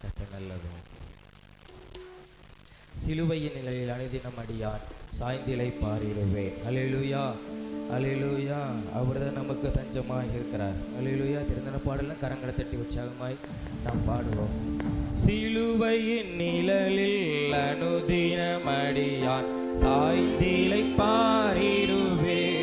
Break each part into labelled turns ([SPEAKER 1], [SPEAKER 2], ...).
[SPEAKER 1] நல்லதும் சிலுவையின் நிலையில் அனுதினம் அடியான் சாய்ந்திலை பாரிடுவேன். அல்லேலூயா, அல்லேலூயா. அவர்தான் நமக்கு தஞ்சமாய் இருக்கிறார். அல்லேலூயா. தெரிந்த பாடலாம் கரங்களை தட்டி உற்சாகமாய் நாம் பாடுவோம். சிலுவையின் நிழலில் அனுதினம் அடியான் சாய்ந்திலை பாரிடுவேன்.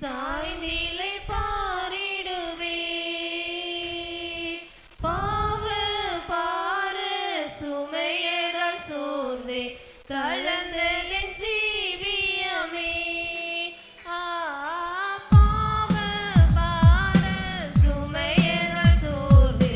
[SPEAKER 2] சாய்ந்திலை பாரிடுவே பாவ பார சுமையதால் சோர்ந்தே தளர்ந்த என் ஜீவியமே. பாவ பார சுமையதால் சோர்ந்தே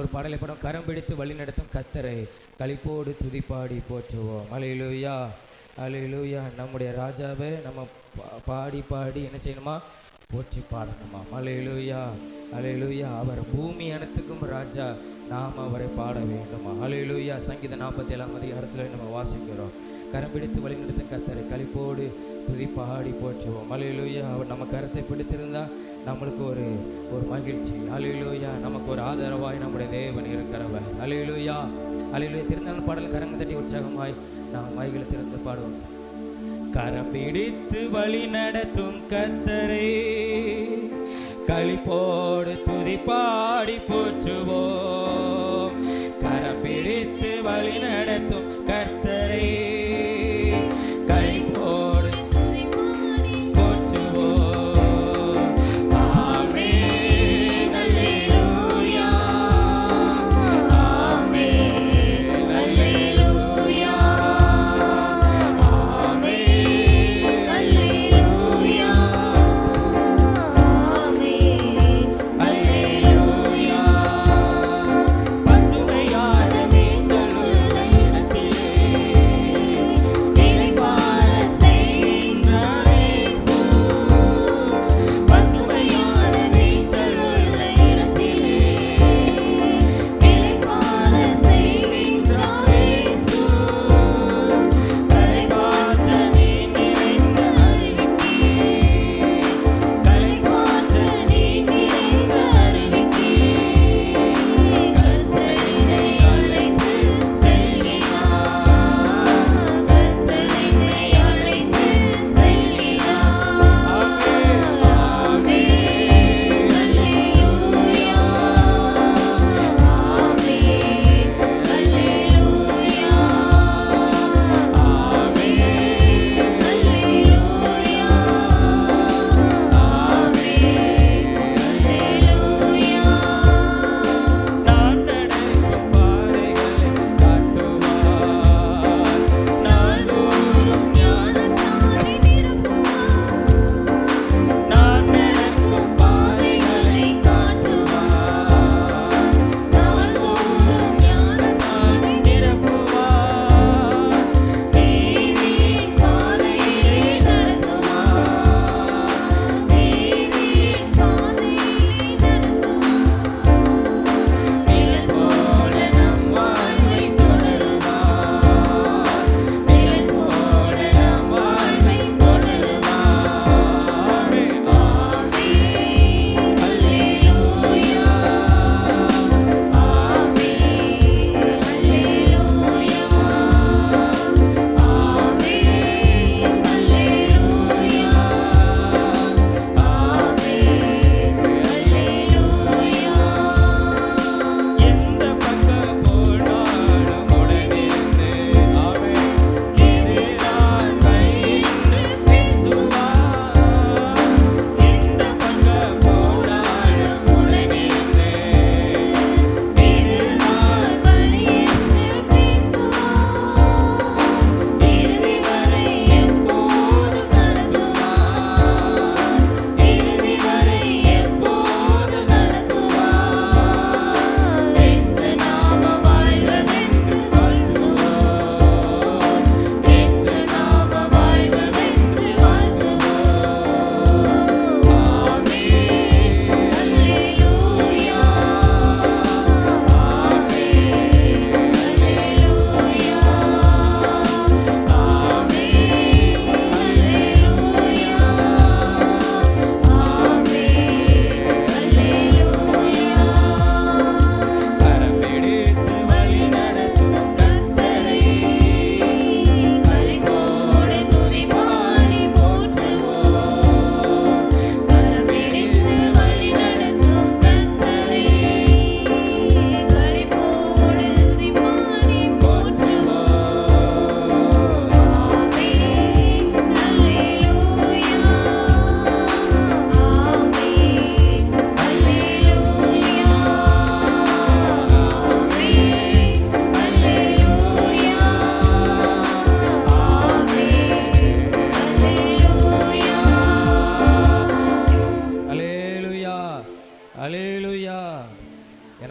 [SPEAKER 1] இன்னொரு பாடலை படம் கரம் பிடித்து வழி நடத்தும் கர்த்தரை களிப்போடு துதிப்பாடி போற்றுவோம். அல்லேலூயா, அல்லேலூயா. நம்முடைய ராஜாவை நம்ம பாடி பாடி என்ன செய்யணுமா? போற்றி பாடணுமா? அல்லேலூயா, அல்லேலூயா. அவர் பூமி அனைத்துக்கும் ராஜா, நாம் அவரை பாட வேண்டுமா? அல்லேலூயா. சங்கீதம் 47ஆம் அதிகாரத்தில் நம்ம வாசிக்கிறோம், கரம் பிடித்து வழிநடத்தும் கர்த்தரை களிப்போடு துதிப்பாடி போற்றுவோம். அல்லேலூயா. அவர் நம்ம கரத்தை பிடித்திருந்தால் நம்மளுக்கு ஒரு மகிழ்ச்சி. அல்லேலூயா. நமக்கு ஒரு ஆதரவாய் நம்முடைய தேவன் இருக்கிறவர். அல்லேலூயா, அல்லேலூயா. திருநாள் பாடல் கரங்கள் தட்டி உற்சாகமாய் நாம் மைகளை திறந்து பாடுவோம். கரம் பிடித்து வழி நடத்தும் கர்த்தரை களிப்போடு துதிப்பாடி போற்றுவோம். கரம் பிடித்து வழி நடத்தும் கர்த்தரை களிப்போடு போற்றுவோம். ஆமென், அல்லேலூயா, ஆமென், அல்லேலூயா, ஆமென், அல்லேலூயா, ஆமென், அல்லேலூயா. பசுமையான மேய்ச்சலுள்ள இடத்தில்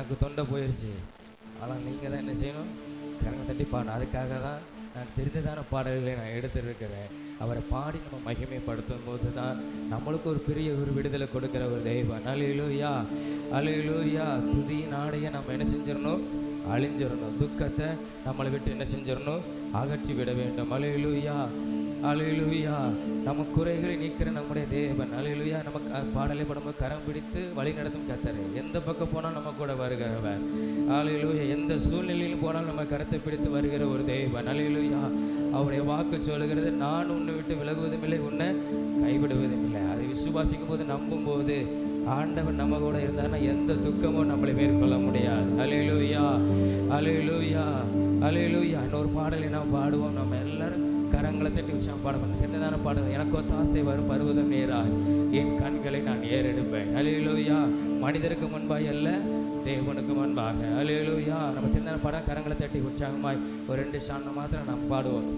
[SPEAKER 1] எனக்கு தொண்டை போயிடுச்சு. ஆனால் நீங்கள் தான் என்ன செய்யணும்? கரங்களை தட்டி பாடணும். அதுக்காக தான் நான் தெரிந்ததான பாடல்களை நான் எடுத்துருக்கிறேன். அவரை பாடி நம்ம மகிமைப்படுத்தும் போது தான் நம்மளுக்கு ஒரு பெரிய ஒரு விடுதலை கொடுக்குற ஒரு தெய்வம். அல்லேலூயா, அல்லேலூயா. துதியின் ஆடையை நம்ம என்ன செஞ்சிடணும்? அழிஞ்சிடணும். துக்கத்தை நம்மளை விட்டு என்ன செஞ்சிடணும்? அகற்றி விட வேண்டும். அல்லேலூயா, அல்லேலூயா. நம்ம குறைகளை நீக்கிற நம்முடைய தேவன். அல்லேலூயா. நம்ம பாடலை படும்போது கரம் பிடித்து வழி நடத்தும் கர்த்தர். எந்த பக்கம் போனால் நம்ம கூட வருகிறவர். அல்லேலூயா. எந்த சூழ்நிலையிலும் போனால் நம்ம கரத்தை பிடித்து வருகிற ஒரு தேவன். அல்லேலூயா. அவருடைய வாக்கு சொல்லுகிறது, நான் உன்னை விட்டு விலகுவதும் இல்லை, உன்னை கைவிடுவதும் இல்லை. அதை விசுவாசிக்கும் போது, நம்பும் போது ஆண்டவர் நம்ம கூட இருந்தாருன்னா எந்த துக்கமும் நம்மளை மேற்கொள்ள முடியாது. அல்லேலூயா, அல்லேலூயா, அல்லேலூயா. இன்னொரு பாடலை நாம் பாடுவோம். நம்ம எல்லாரும் கரங்களை தட்டி உற்சாகம் பாடுவோம். என்னதான பாடுவோம்? எனக்கு ஒத்த ஆசை வரும் பருவதம் நேராய் என் கண்களை நான் ஏறெடுப்பேன். அல்லேலூயா. மனிதருக்கு முன்பாய் அல்ல, தேவனுக்கு முன்பாக. அல்லேலூயா. நம்ம தெரிந்தான பாடம் கரங்களை தட்டி உற்சாகமாய் ஒரு 2 சாணம் மாத்திரம் நாம் பாடுவோம்.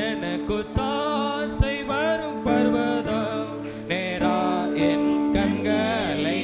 [SPEAKER 1] எனக்கு தாசை வரும் பர்வதம் நேரா என் கண்களை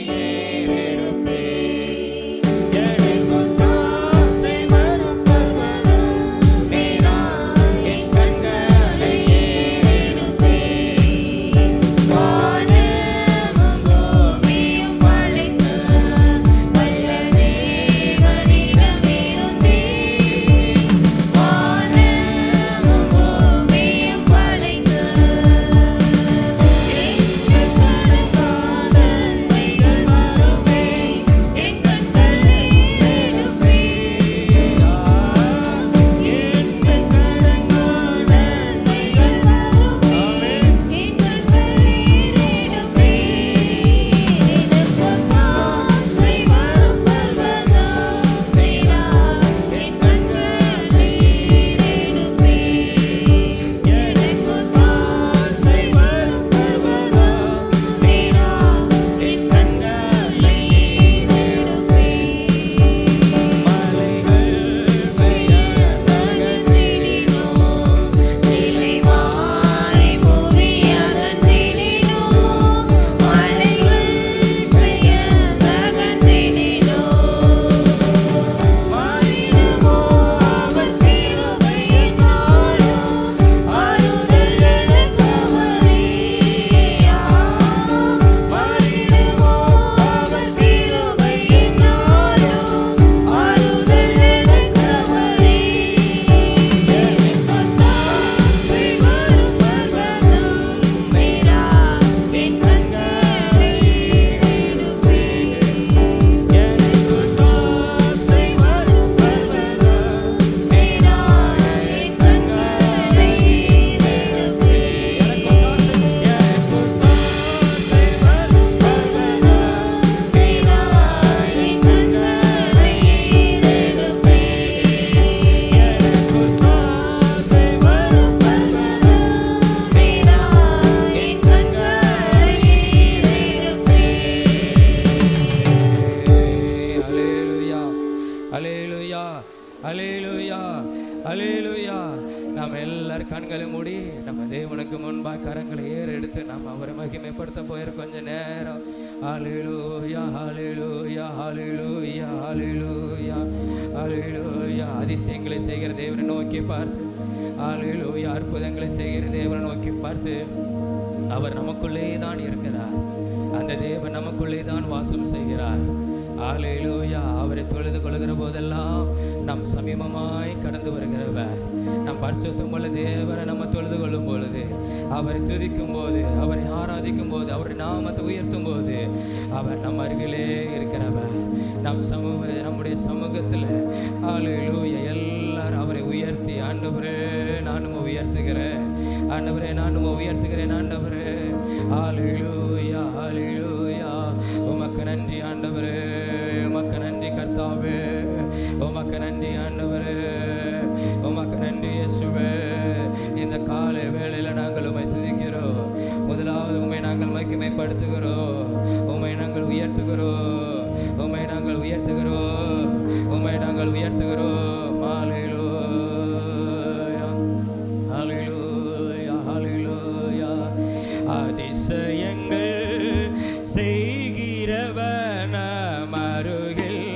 [SPEAKER 1] அல்லேலூயா, அல்லேலூயா. நாம் எல்லாரும் கண்களை மூடி நம்ம தேவனுக்கு முன்பாக கரங்களை எடுத்து நாம் அவரை மகிமைப்படுத்த போயிருக்கோம் கொஞ்ச நேரம். அல்லேலூயா, அல்லேலூயா, அல்லேலூயா, அல்லேலூயா, அல்லேலூயா. அதிசயங்களை செய்கிற தேவனை நோக்கி பார்த்து, அல்லேலூயா, அற்புதங்களை செய்கிற தேவனை நோக்கி பார்த்து, அவர் நமக்குள்ளே தான் இருக்கிறார். அந்த தேவன் நமக்குள்ளே தான் வாசம் செய்கிறார். அல்லேலூயா. அவரை தொழுது கொள்கிற போதெல்லாம் நாம் சமீபமாய் கடந்து வருகிறவர். நம் பரிசுத்தமுள்ள தேவனை நம்ம தொழுது கொள்ளும் பொழுது, அவரை துதிக்கும் போது, அவரை ஆராதிக்கும் போது, அவருடைய நாமத்தை உயர்த்தும் போது அவர் நம் அருகிலே இருக்கிறவர். நம்முடைய சமூகத்தில் அல்லேலூயா எல்லாரும் அவரை உயர்த்தி, ஆண்டவரே நானும் உயர்த்துகிறேன், ஆண்டவரே நானும் உயர்த்துகிறேன், ஆண்டவரே அல்லேலூயா, அல்லேலூயா. உமக்கு நன்றி ஆண்டவரே, உமக்கு நன்றி கர்த்தாவே, உமக்கு நன்றி ஆண்டவரே, உமக்கு நன்றி இயேசுவே. இந்த காலை வேளையில் நாங்கள் உம்மை துதிக்கிறோம். முதலாவது உம்மை நாங்கள் மகிமைப்படுத்துகிறோம், உம்மை நாங்கள் உயர்த்துகிறோம், உம்மை நாங்கள் உயர்த்துகிறோம், உம்மை நாங்கள் உயர்த்துகிறோம். அல்லேலூயா, அல்லேலூயா, அல்லேலூயா. அதிசயங்கள் செய்கிறவன் அருகில்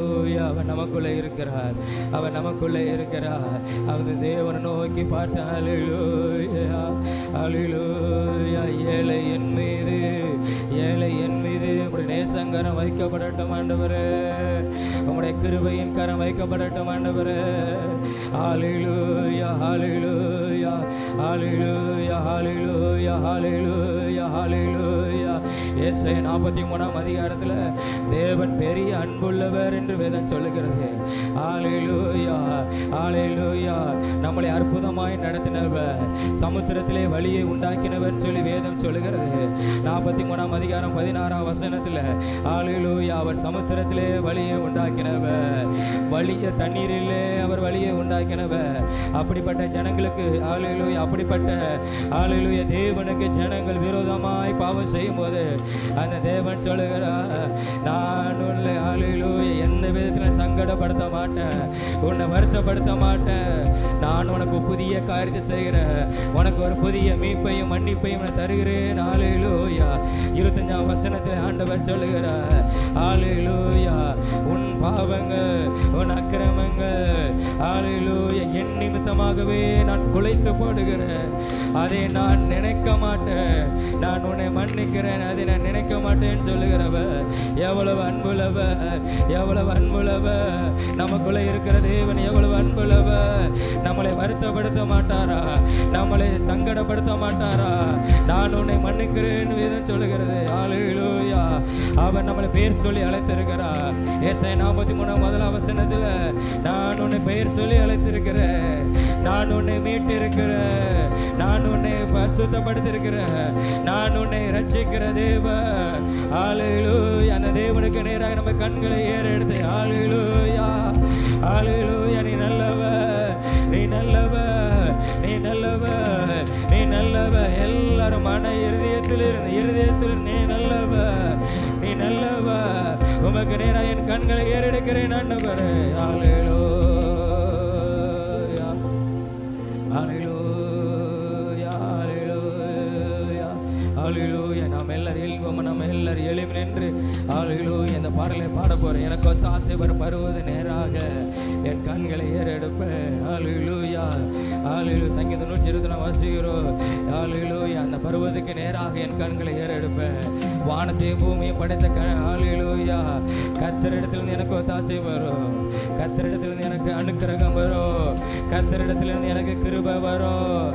[SPEAKER 1] அல்லேலூயா. அவர் நமக்குள்ளே இருக்கிறார், அவர் நமக்குள்ளே இருக்கிறார். அவர் தேவனை நோக்கி பார்த்த அல்லேலூயா, அல்லேலூயா. ஏழை என் மீது, ஏழை என் மீது உம்முடைய நேசங்கரம் வைக்கப்படட்டும் ஆண்டவரே, உம்முடைய கிருபையின் கரம் வைக்கப்படட்டும் ஆண்டவரே. ஹல்லேலூயா, ஹல்லேலூயா, ஹல்லேலூயா, ஹல்லேலூயா, ஹல்லேலூயா, ஹல்லேலூயா. ஏசாயா 43ஆம் அதிகாரத்தில் தேவன் பெரிய அன்புள்ளவர் என்று வேதம் சொல்லுகிறது. ஹல்லேலூயா, ஹல்லேலூயா. நம்மளை அற்புதமாய் நடத்தினவர், சமுத்திரத்திலே வழியை உண்டாக்கினவர் சொல்லி வேதம் சொல்லுகிறது. 43ஆம் அதிகாரம் 16ஆம் வசனத்தில் ஹல்லேலூயா, அவர் சமுத்திரத்திலே வழியை உண்டாக்கினவர், வழிய தண்ணீரிலே அவர் வழியை உண்டாக்கினவர். அப்படிப்பட்ட ஜனங்களுக்கு ஹல்லேலூயா, அப்படிப்பட்ட ஹல்லேலூயா தேவனுக்கு ஜனங்கள் விரோதமாய் பாவம் செய்யும் போது அந்த தேவன் சொல்லுகிறார், நான் உன்னை ஹல்லேலூயா எந்த விதத்தில் சங்கடப்படுத்த மாட்டேன், உன்னை வருத்தப்படுத்த மாட்டேன். நான் உனக்கு புதிய காரியத்தை செய்கிறேன், உனக்கு ஒரு புதிய மீட்பையும் மன்னிப்பையும் நான் தருகிறேன். ஹல்லேலூயா. 25ஆம் வசனத்தில் ஆண்டவர் சொல்லுகிறார், ஹல்லேலூயா, உன் பாவங்கள் உன் அக்கிரமங்கள் ஹல்லேலூயா என் நிமித்தமாகவே நான் குலைத்து போடுகிறேன், அதை நான் நினைக்க மாட்டேன். நான் உன்னை மன்னிக்கிறேன், அதை நான் நினைக்க மாட்டேன்னு சொல்லுகிறவர் எவ்வளவு அன்புள்ளவர், எவ்வளவு அன்புள்ளவர். நமக்குள்ளே இருக்கிற தேவன் எவ்வளவு அன்புள்ளவர். நம்மளை வருத்தப்படுத்த மாட்டாரா, நம்மளை சங்கடப்படுத்த மாட்டாரா. நான் உன்னை மன்னிக்கிறேன் வேதம் சொல்லுகிறது. ஹல்லேலூயா. அவர் நம்மளை பெயர் சொல்லி அழைத்திருக்கிறார். ஏசாயா 43ஆம் வசனத்தில் நான் உன்னை பெயர் சொல்லி அழைத்திருக்கிறேன், நான் உன்னை மீட்டிருக்கிறேன், நான் உன்னை பரிசுத்தப்படுத்திருக்கிறேன், நான் உன்னை ரட்சிக்கிற தேவன். ஹல்லேலூயா. அந்த தேவனுக்கு நேராக நம்ம கண்களை ஏறெடுத்து ஹல்லேலூயா, ஹல்லேலூயா. நீ நல்லவர், நீ நல்லவர், நீ நல்லவர், நீ நல்லவர். எல்லாரும் மன இருதயத்தில் நீ நல்லவர், நீ நல்லவர். உமக்கு நேராக என் கண்களை ஏறெடுக்கிறேன் ஆண்டவரே. ஹல்லேலூயா, ஹல்லேலூயா, ஹல்லேலூயா, ஹல்லேலூயா. நாம் எல்லாரும் எழுவோம், நம்ம எல்லாரும் எழுப்பி நின்று ஹல்லேலூயா இந்த பாடலை பாட போறேன். எனக்கு ஒத்த ஆசை வரும் பருவது நேராக என் கண்களை ஏறெடுப்பேன். ஹல்லேலூயா, ஹல்லேலூயா. சங்கீதம் 124 வாசிக்கிறோம். ஹல்லேலூயா. அந்த பருவத்துக்கு நேராக என் கண்களை ஏறெடுப்பேன். வானத்தையும் பூமியும் படைத்த ஹல்லேலூயா. கர்த்தரிடத்திலிருந்து எனக்கு ஒத்தாசை வரும், கர்த்தரிடத்திலிருந்து எனக்கு அனுக்கிரகம் வரும், கர்த்தரிடத்திலிருந்து எனக்கு கிருபை வரும்,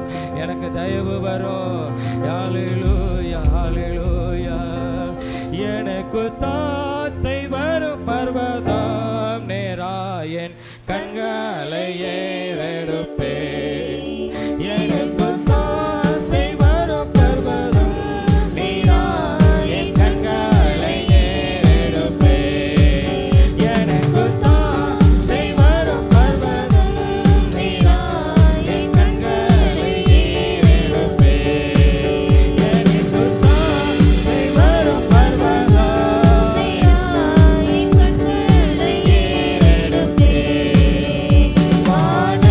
[SPEAKER 1] எனக்கு தயவு வரும். ஹல்லேலூயா, ஹல்லேலூயா. எனக்கு தாசை வரும் பர்வதம் நேராயன் கண்களை ஏறெடுப்பேன். எனக்கு தாசை வரும் பர்வதம் நேராயன் கண்களை ஏறெடுப்பேன். எனக்கு தாசை வரும் பர்வதம் நேராயன் கண்களை ஏறெடுப்பேன். எனக்கு தாசை வரும் பர்வதம் நேராயன் கண்களை ஏறெடுப்பேன். வான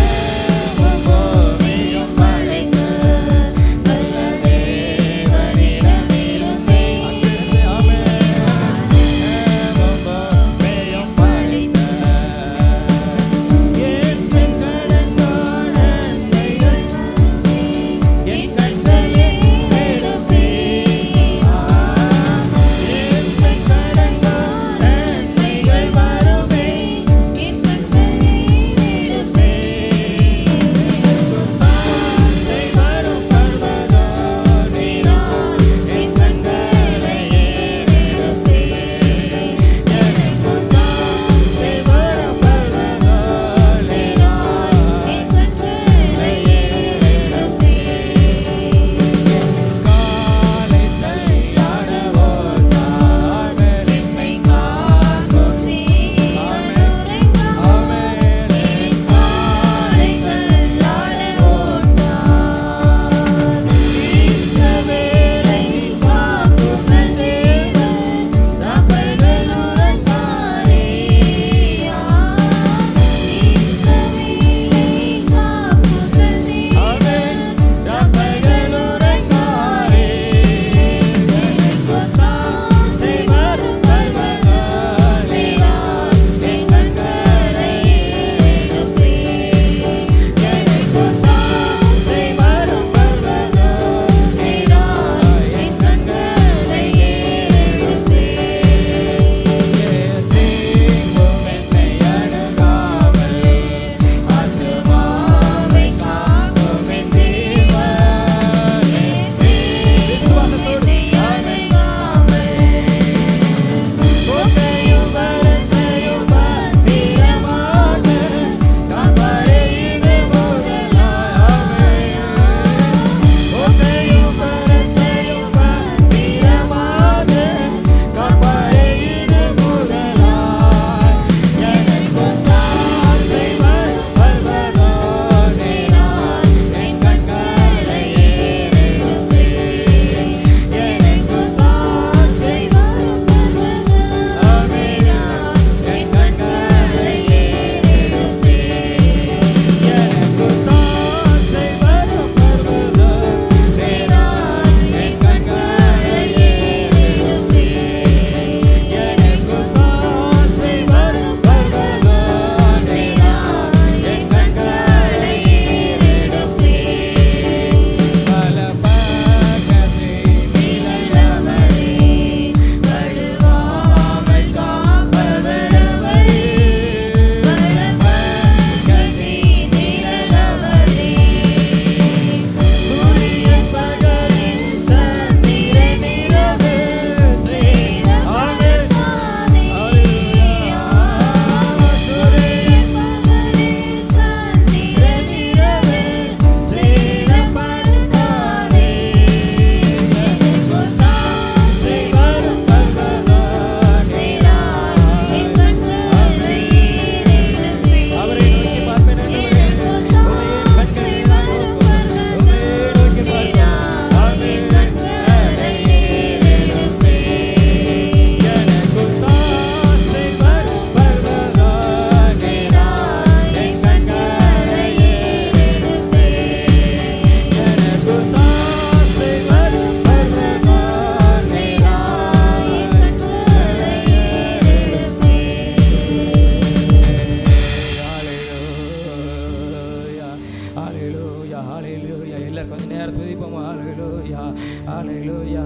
[SPEAKER 1] ஹalleluya.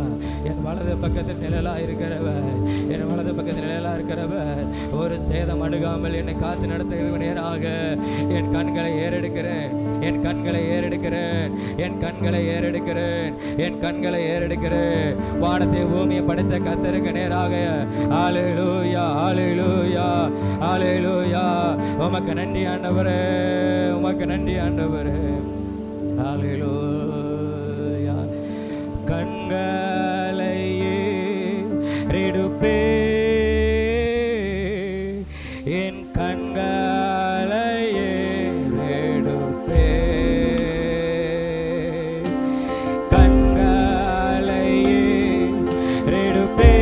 [SPEAKER 1] என் வலது பக்கத்தில் நிழலா இருக்கிறவர், என் வலது பக்கத்தில் நிழலா இருக்கிறவர் ஒரு சேதம் அணுகாமல் என்னை காத்து நடத்துகிற நேராக என் கண்களை ஏறெடுக்கிறேன், என் கண்களை ஏறெடுக்கிறேன், என் கண்களை ஏறெடுக்கிறேன், என் கண்களை ஏறெடுக்கிறேன். வானத்தை பூமியை படைத்த கர்த்தருக்கு நேராக ஹalleluya, ஹalleluya, ஹalleluya. உமக்கு நன்றி ஆண்டவரே, உமக்கு நன்றி ஆண்டவரே. ஹalleluya. கண்களை ஏறெடுப்பே, என் கண்களை ஏறெடுப்பே, கண்களை ஏறெடுப்பே,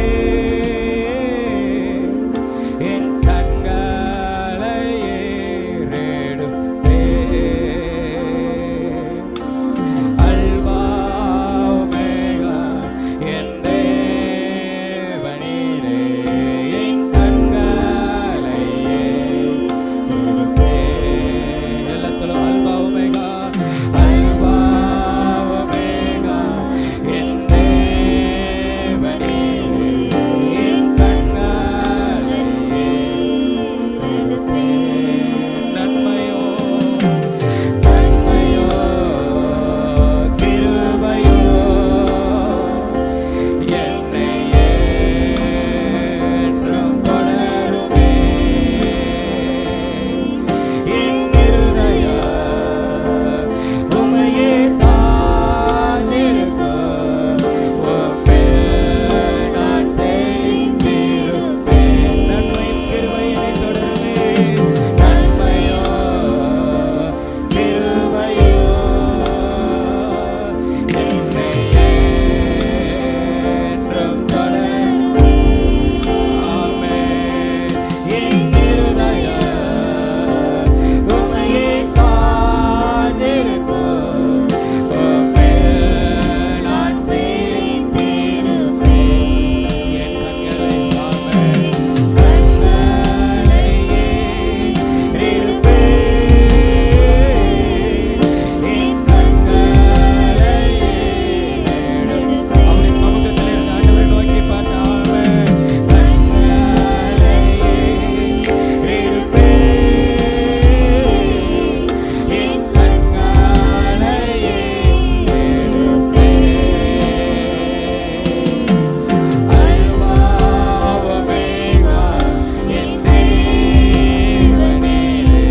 [SPEAKER 1] என் கண்களை ஏறெடுப்பே. அல்வா ஒமேகா என் தேவனீரே, என் கண்களை ஏறெடுப்பே. எல்லாம் சொல்லுவோம். அல்வா ஒமேகா, அல்வா ஒமேகா என் தேவனீரே, என் கண்களை ஏறெடுப்பே. நன்மையோ நன்மையோ கிருபையோ என்னை ஏற்றும் தொடருமே. என் இருதயம் உம்மையே சார்ந்திருக்கும், உம்மேல் நான் சேர்ந்திருப்பேன். நன்மையின் கிருபை என்னை தொடருமே. நன்மையோ கிருபையோ என்னை ஏற்றும் தொடருமே. ஆமென். என் இருதயம் உம்மையே சார்ந்திருக்கும், உம்மேல் நான் சேர்ந்திருப்பேன். என் கண்களை ஆமென். கண்களை ஏறெடுப்பேன், என் கண்களை ஏறெடுப்பேன். அவரின் சமூகத்தில் இருந்த ஆண்டவரை நோக்கி பார்த்தாவே, கண்களை ஏறெடுப்பேன், என் கண்களை ஏறெடுப்பேன். அல்வா ஒமேகா என் தேவனீரே,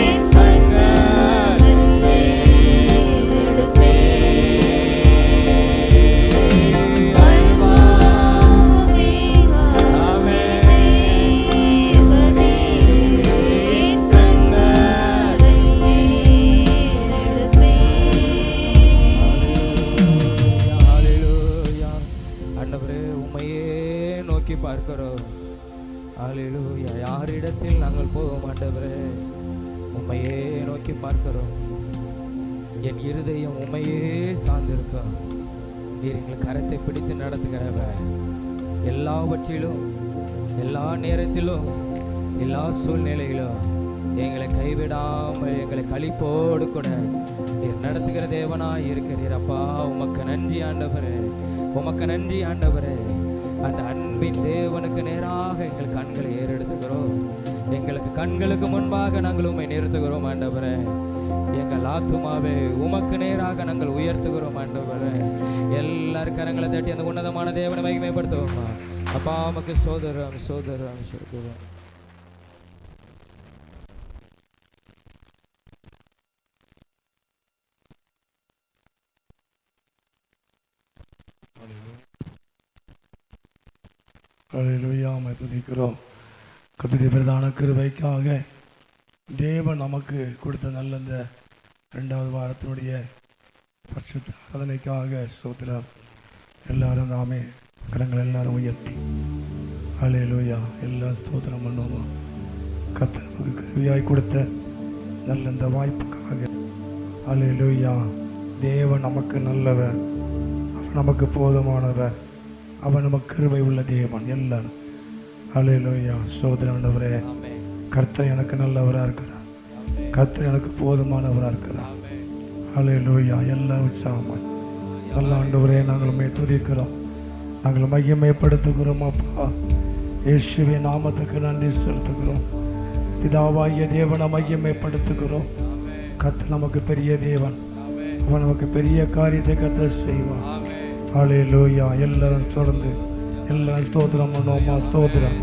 [SPEAKER 1] என் கண்களை ஏறெடுப்பேன். அல்வா ஆமென். என் கண்களை ஹalleluya. ஆண்டவரே உம்மையே நோக்கி பார்க்கிறோம். ஹalleluya. யாரிடத்தில் நாங்கள் போவோம் ஆண்டவரே? உம்மையே நோக்கி பார்க்கிறோம். என் இருதயம் உம்மையே சார்ந்திருக்கும். நீர் எங்கள் கரத்தை பிடித்து நடத்துகிறவர். எல்லாவற்றிலும் எல்லா நேரத்திலும் எல்லா சூழ்நிலையிலும் எங்களை கைவிடாமல் எங்களை களிப்போடு கூட நீர் நடத்துகிற தேவனாய் இருக்கிறீர். அப்பா உமக்கு நன்றி ஆண்டவரே, உமக்கு நன்றி ஆண்டவரே. அந்த அன்பின் தேவனுக்கு நேராக எங்கள் கண்களை ஏறெடுத்துகிறோம். எங்களுக்கு கண்களுக்கு முன்பாக நாங்கள் உம்மை நிறுத்துகிறோம் ஆண்டவரே. எங்கள் ஆத்துமாவே உமக்கு நேராக நாங்கள் உயர்த்துகிறோம் ஆண்டவரே. எல்லாரும் கரங்களை தட்டி அந்த உன்னதமான தேவனை மகிமைப்படுத்துவோமா? அப்பா உமக்கு சோதரம் சோதரம் சோதரம்.
[SPEAKER 3] ஹல்லேலூயா. உம்மை துதிக்கிறோம். கர்த்தருடைய பிரதான கிருபைக்காக தேவன் நமக்கு கொடுத்த நல்ல இந்த 2வது வாரத்தினுடைய பரிசுத்த ஆராதனைக்காக ஸ்தோத்திரம். எல்லாரும் நாமே கரங்கள் எல்லாரும் உயர்த்தி ஹல்லேலூயா எல்லாம் ஸ்தோத்திரம் பண்ணுவோமா? கர்த்தர் நமக்கு கிருபையாய் கொடுத்த நல்ல இந்த வாய்ப்புக்காக ஹல்லேலூயா. தேவன் நமக்கு நல்லவர், அவர் நமக்கு போதுமானவர், அவர் நமக்கு கிருபை உள்ள தேவன். எல்லாரும் ஹல்லேலூயா. ஸ்தோத்திரம் ஆண்டவரே. கர்த்தர் எனக்கு நல்லவராக இருக்கிறார், கர்த்தர் எனக்கு போதுமானவராக இருக்கிறார். ஹல்லேலூயா. எல்லாம் உற்சாகமா நல்ல ஆண்டவரே, நாங்கள் உம்மை துதிக்கிறோம், நாங்கள் மகிமைப்படுத்துகிறோம். அப்பா, இயேசுவின் நாமத்துக்கு நன்றி செலுத்துகிறோம். பிதாவாகிய தேவனை மகிமைப்படுத்துகிறோம். கர்த்தர் நமக்கு பெரிய தேவன், அவன் நமக்கு பெரிய காரியத்தை கர்த்தர் செய்வான். ஹல்லேலூயா. எல்லாரும் தொடர்ந்து எல்லாரும் ஸ்தோத்திரம் பண்ணுவோமா? ஸ்தோத்திரம்.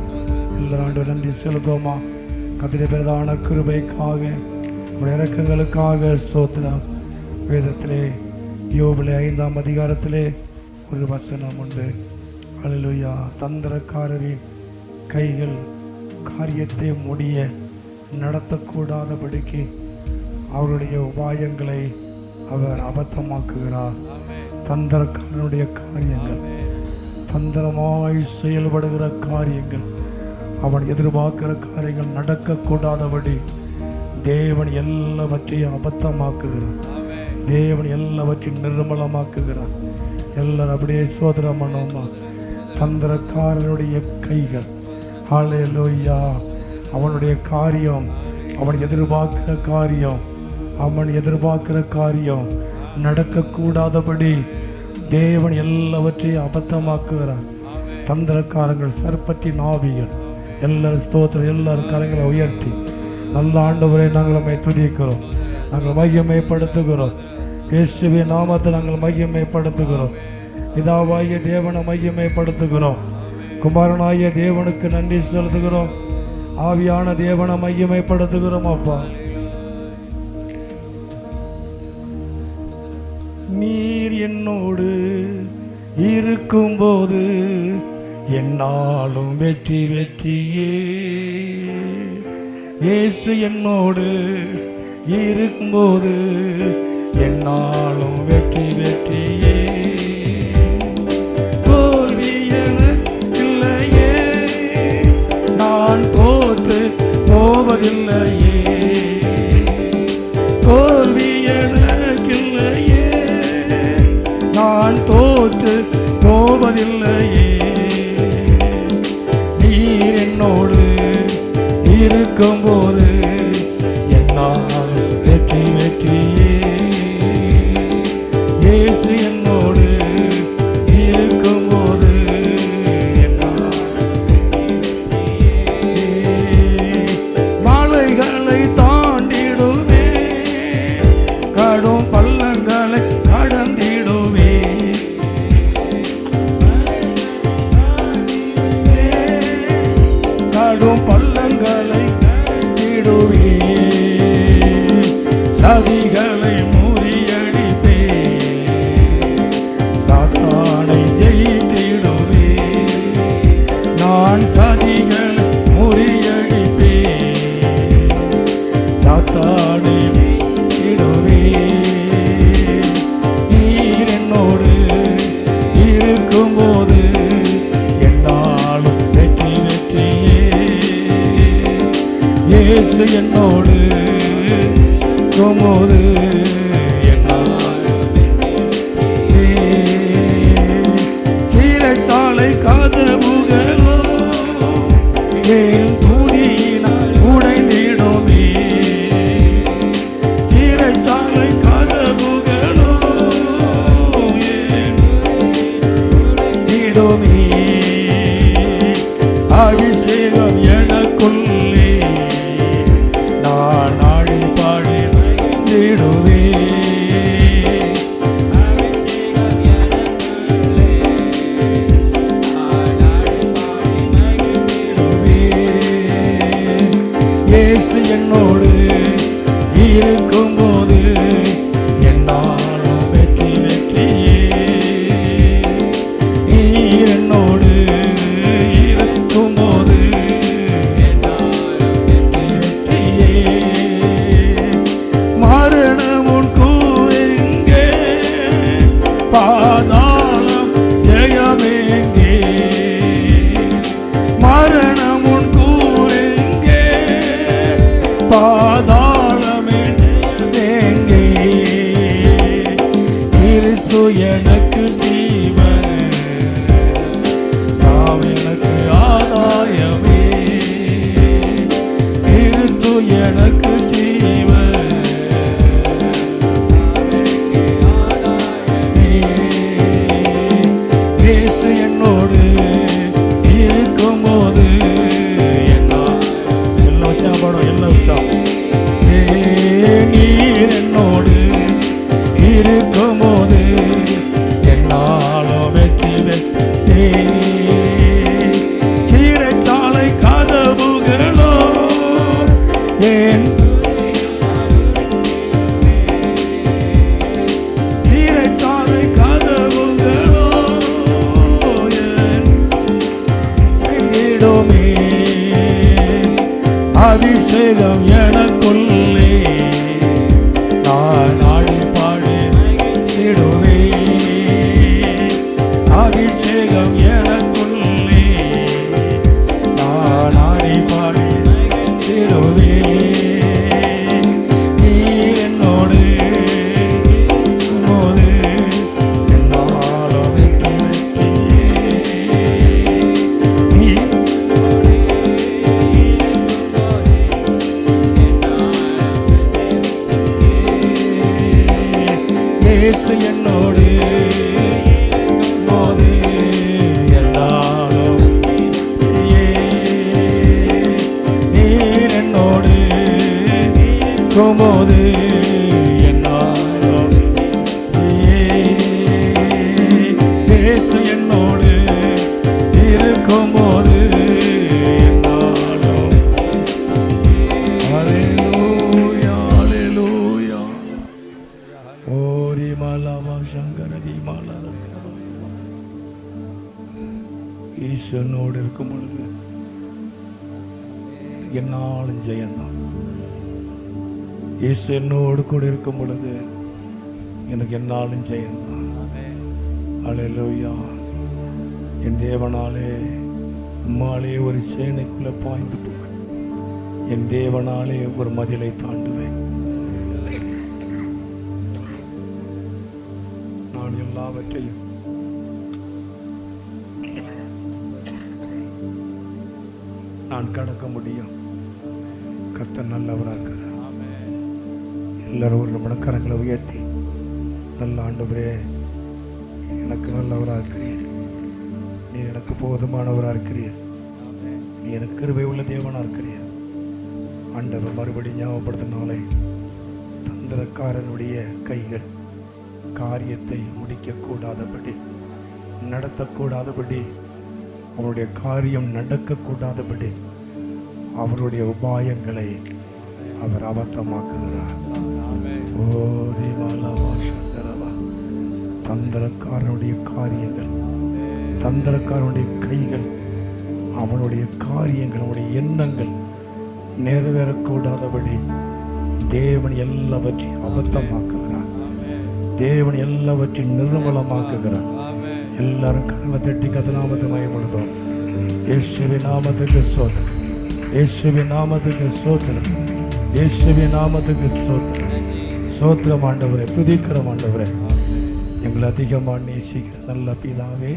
[SPEAKER 3] எல்லாரும் ஆண்டவரே நன்றி செலுத்துவோமா? கர்த்தருடைய பிரதான கிருபைக்காக, உடைய இரக்கங்களுக்காக ஸ்தோத்திரம். வேதத்திலே யோபிலே 5ஆம் அதிகாரத்திலே ஒரு வசனம் உண்டு. ஹல்லேலூயா. தந்திரக்காரரின் கைகள் காரியத்தை முடிய நடத்தக்கூடாதபடிக்கு அவருடைய உபாயங்களை அவர் அபத்தமாக்குகிறார். தந்திரக்காரனுடைய காரியங்கள், தந்திரமாய் செயல்படுகிற காரியங்கள், அவன் எதிர்பார்க்கிற காரியங்கள் நடக்கக்கூடாதபடி தேவன் எல்லாவற்றையும் அபத்தமாக்குகிறார். தேவன் எல்லாவற்றையும் நிர்மலமாக்குகிறார். எல்லாரும் அப்படியே சோதனம் பண்ணோமா? தந்திரக்காரனுடைய கைகள், ஹல்லேலூயா, அவனுடைய காரியம், அவன் எதிர்பார்க்கிற காரியம், அவன் எதிர்பார்க்கிற காரியம் நடக்கக்கூடாதபடி தேவன் எல்லாவற்றையும் அபத்தமாக்குகிறார். தந்திரக்காரங்கள், சர்ப்பத்தின் ஆவிகள், எல்லாரும் ஸ்தோத்திரம். எல்லாரும் கரங்களை உயர்த்தி நல்ல ஆண்டவரை நாங்கள் நம்மை துதிக்கிறோம், நாங்கள் மகிமைப்படுத்துகிறோம். இயேசுவின் நாமத்தை நாங்கள் மகிமைப்படுத்துகிறோம். பிதாவாகிய தேவனை மகிமைப்படுத்துகிறோம். குமாரனாகிய தேவனுக்கு நன்றி செலுத்துகிறோம். ஆவியான தேவனை மகிமைப்படுத்துகிறோம். அப்பா, நீர் என்னோடு இருக்கும்போது என்னாலும் வெற்றி வெற்றியே. இயேசு என்னோடு இருக்கும்போது என்னாலும் வெற்றி வெற்றியே. தோல்வி எனக்கில்லையே, நான் தோற்று போவதில்லையே. தோல்வி எனக்கில்லையே, நான் தோற்று போவதில்லையே. நீர் என்னோடு இருக்கும்போது என்னால் வெற்றி வெற்றியே. இயேசு என்னோடு இருக்கும்போது என்னால் மலைகளை தாண்டிடுவே, கடும் பள்ளங்களை கடந்திடுவே. கடும் பள்ளங்களை கடந்திடுவே. சதிகளை முறியடிப்பே, சாத்தானை ஜெயித்திடுவே. நான் சதிகளை முறியடிப்பே, சாத்தானை ஜெயித்திடுவே. நீர் என்னோடு இருக்கும்போது என்னாலும் வெற்றி வெற்றியே. இயேசு என்னோடு இருக்கும்போது சிறைச்சாலை கதவுகளோ என் துதியினால் உடைந்திடுமே. சிறைச்சாலை கதவுகளோ உடைந்திடுமே. அபிஷேகம் எனக்குள்ளே, நான் ஆடி பாடி மகிழ்ந்திடுவே. இயேசு என்னோடு இருக்கும்போது என்னாலும் வெற்றி வெற்றியே. நீர் என்னோடு இருக்கும்போது என்னாலும் வெற்றி வெற்றியே. மரணமுன் கூறெங்கே, பாதாளம் ஜெயமெங்கே. மரணமுன் கூறெங்கே, பாதாளமே எங்கே. கிறிஸ்து எனக்கு ஜீவன், சாவு எனக்கு ஆதாயமே. கிறிஸ்து எனக்கு ஜீவன், என் சிறைச்சாலை கதவுகளோ எங்கிடுமே. அபிஷேகம் எனக்குள்ளே நான் ஆடி பாடிடுவே. அபிஷேகம் எனக்குள்ளே நான் ஆடி பாடிடுவே. நீர் என்னோடு போது என்னாலும் வெற்றி வெற்றியே. நீர் இயேசு என்னோடு போது என்னாலும் வெற்றியே. நீர் என்னோடு போது என்னாலும் வெற்றியே. இயேசு என்னோடு இருக்கும்போது என்னாலும். ஹல்லேலூயா ஹல்லேலூயா. ஓரி மாலாவா சங்கரதி மாலா. ஈஸ்வரனோடு இருக்கும் பொழுது என்னாலும் ஜெயந்தான். ஈஸ்வரனோடு கூட இருக்கும் பொழுது எனக்கு என்னாலும் ஜெயந்தான். அல்லேலூயா. என் தேவனாலே உம்மாலே ஒரு சேனைக்குள்ள பாய்ந்து போவேன். என் தேவனாலே ஒரு மதிலை தாண்டுவேன். நான் எல்லாவற்றையும் நான் கடக்க முடியும். கர்த்தர் நல்லவராக இருக்கிறார். எல்லாரும் ஒரு நம்ம கரங்களை உயர்த்தி நல்ல ஆண்டவரே எனக்கு நல்லவராக இருக்கிறீர். நீர் எனக்கு போதுமானவராக இருக்கிறீர். நீ எனக்கு கிருபை உள்ள தேவனாக இருக்கிறீர். ஆண்டவர் மறுபடியும் ஞாபகப்படுத்தினாலே தந்திரக்காரனுடைய கைகள் காரியத்தை முடிக்கக்கூடாதபடி நடத்தக்கூடாதபடி அவருடைய காரியம் நடக்கக்கூடாதபடி அவருடைய உபாயங்களை அவர் அபத்தமாக்குகிறார். தந்திரக்காரனுடைய காரியங்கள், தந்திரக்காரனுடைய கைகள், அவனுடைய காரியங்கள், அவனுடைய எண்ணங்கள் நிறைவேறக்கூடாதபடி தேவன் எல்லாவற்றையும் அபத்தமாக்குகிறார். தேவன் எல்லாவற்றையும் நிர்மலமாக்குகிறார். எல்லாரும் கரங்களை தட்டி கதநாமத்தை மயப்படுத்தும். இயேசுவின் நாமத்துக்கு ஸ்தோத்திரம். இயேசுவின் நாமத்துக்கு ஸ்தோத்திரம். இயேசுவின் நாமத்துக்கு ஸ்தோத்திரம். ஸ்தோத்திரம் ஆண்டவரே, துதிக்கிறோம் ஆண்டவரே. எங்களை அதிகமாக நேசிக்கிற நல்ல பிதாவே,